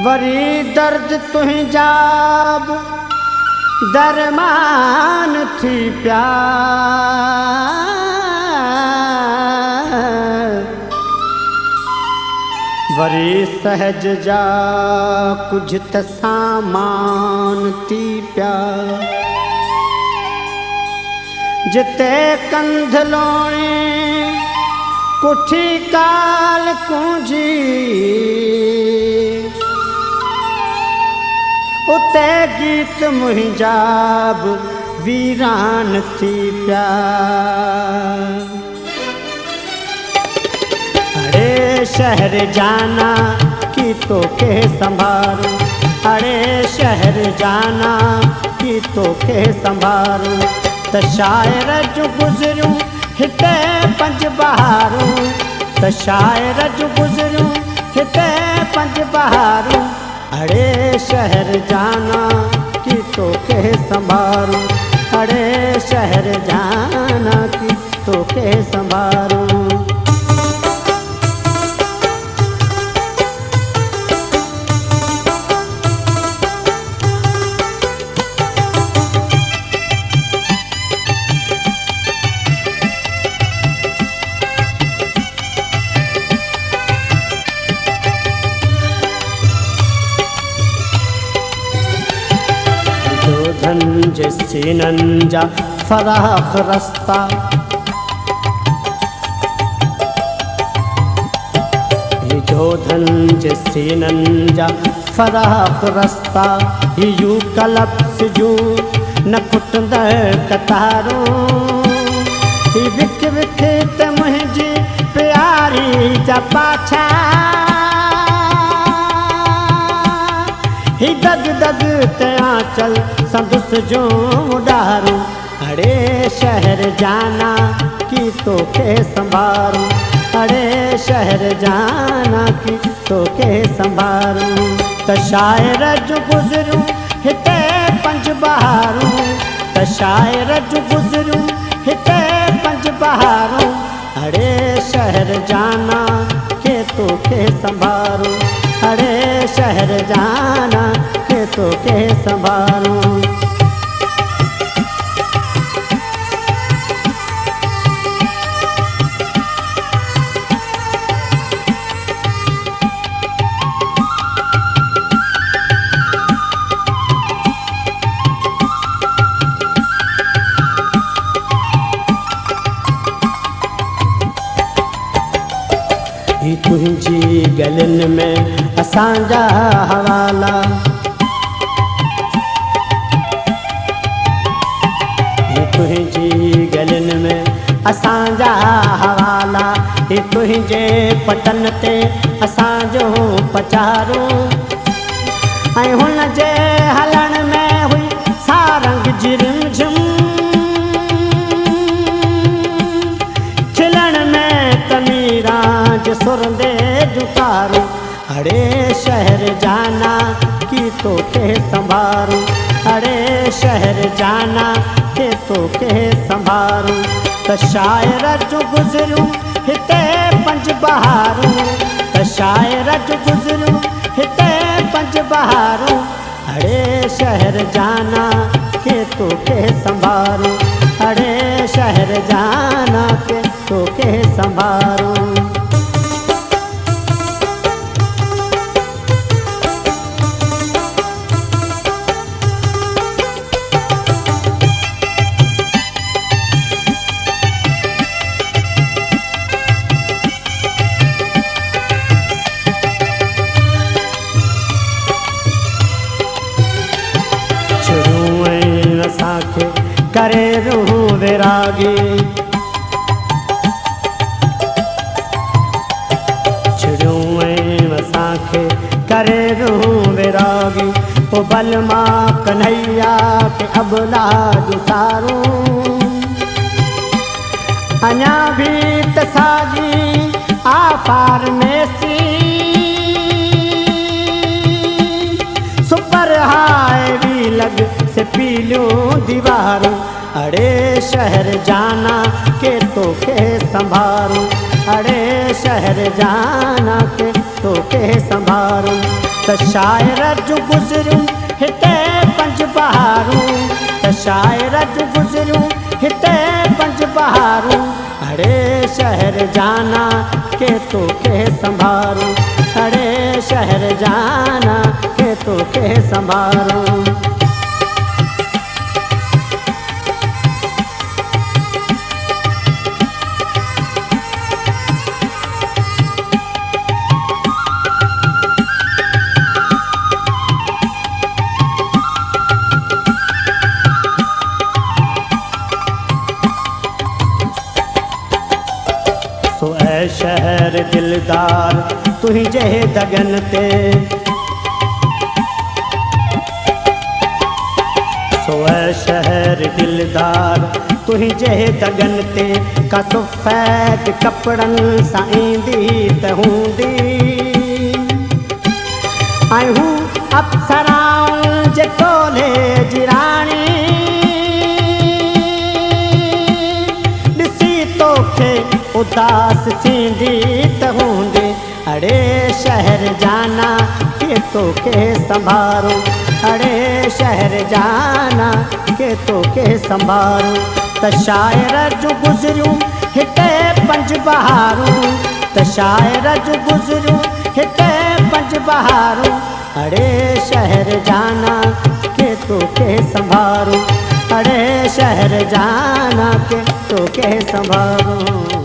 worry दर्द तुही जाब दरमान थी प्या वरी सहज जा कुछ त सामान थी प्या जिते कंध लोणे कुठी काल कुंजी उते गीत मुंहिंजा वीरान थी प्या अरे शहर जाना की तो के संभारूं अरे शहर जाना की तो के संभारूं त शायर जो गुज़रूं हिते पंज बहारूं त शायर जो गुज़रूं हिते पंज बहारूं अरे शहर जाना की तो के संभारूं अरे शहर जाना की तो के संभारूं धनज सीनन जा फराख रस्ता जो धनज सीनन जा फराख रस्ता यू कलप्स जू न कुटंद कतारों विख विख त मुंहिंजी प्यारी जा पाछा ही दग दग तया चल संदुस जो उडारूं अरे शहर जाना की तो के संभारूं अरे शहर जाना की तो के संभारूं त शायर जो गुज़रूं हिते पंज बहारूं त शायर जो गुज़रूं हिते पंज बहारूं अरे शहर जाना के तो के संभारूं अरे शहर जाना के तो के संभारूं ही तुझी गलन में असांजा हवाला ही तुझी गलन में असांजा हवाला ही तुझे पटन ते असांजो पचारूं ऐं हुन जे हलण में हुई सारंग जी रिमझिम खिलण में तमीराज सुरंदे जुकारूं अरे शहर जाना की तो के संभारूं अरे शहर जाना के तो के संभारूं त शायर जो गुज़रूं हिते पंज बहारूं त शायर जो गुज़रूं हिते पंज बहारूं अरे शहर जाना के तो के संभारूं अरे शहर जाना के तो के संभारूं करे रूह विरागी ओ बलमा कन्हैया के अब लाज सारूं अञा भी त साजी आपार में सी सुपर हाय भी लग से पीलूं दीवारूं अड़े शहर जाना के तो के संभारूं अड़े शहर जाना के तो के संभारूं त शायर जू गुज़रूं हिते पंज बहारूं त शायर जू गुज़रूं हिते पंज बहारूं अड़े शहर जाना के तो के संभारूं अड़े शहर जाना के तो के संभारूं सो ऐ शहर दिलदार तुझे दगन ते सो ऐ शहर दिलदार तुझे दगन ते का सफ़ेद कपड़न सां ईंदी त हूंदी ऐं हू अप्सराउनि जे टोले जी राणी ॾिसी तोखे उदास थींदी त हूंदी अड़े शहर जाना के तो के संभारूं अड़े शहर जाना के तो के संभारूं त शायर जू गुज़रूं हिते पंज बहारूं त शायर जू गुज़रूं हिते पंज बहारूं अड़े शहर जाना के तो के संभारूं अड़े शहर जाना के तो के संभारूं